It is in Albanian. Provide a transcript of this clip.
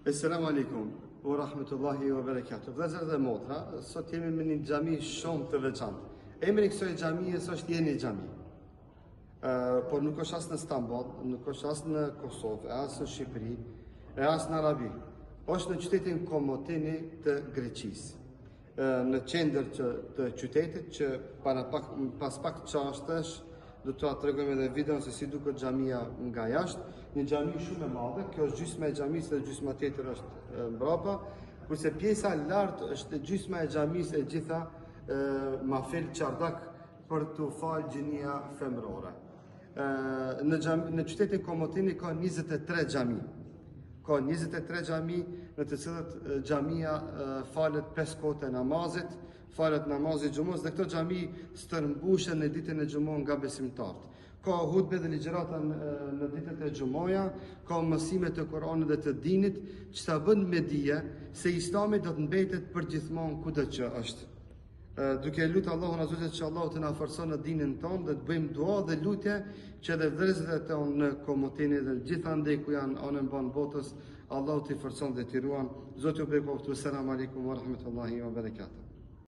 Assalamu alaikum wa rahmatullahi wa barakatuh. Vëllezër dhe motra, sot jemi me një xhami shumë të veçantë. Emri i kësaj xhamie është Jeni xhami. Por nuk është as në Stamboll, nuk është as në Kosovë, as në Shqipëri, e as në Arabi. Është në qytetin Komotini të Greqisë. Në qendër të qytetit që pas pak çashtësh do t'ua tregojmë edhe videon se si duket xhamia nga jashtë. Një xhami shumë e madhe, kjo është gjysma e xhamisë dhe gjysma tjetër është mbrapa, kurse pjesa lart është gjysma e xhamisë e gjitha mafel çardak për t'u falë xhinia femrore. Në qytetin Komotini ka 23 xhami. Ka 23 xhami në të cilët xhamia falet 5 kohë të namazit, falet namazi xhumos dhe këto xhami stërmbushen në ditën e xhumos nga besimtarët. Ka hutbe dhe ligjërata në ditët e xhumoja, ka mësime të Kuranit dhe të dinit, që ta bën me dije se Islami do të mbetet përgjithmonë kudo që është. Duke lutur Allahun azza që Allahu të na forcon në dinin tonë dhe të bëjmë dua dhe lutje që edhe vëllezërit tonë në Komotini dhe gjithandej ku janë anën mban botës, Allahu t'i forcon dhe t'i ruan. Zoti ju beqoftë. Selam aleikum wa rahmatullahi wa barakatuh.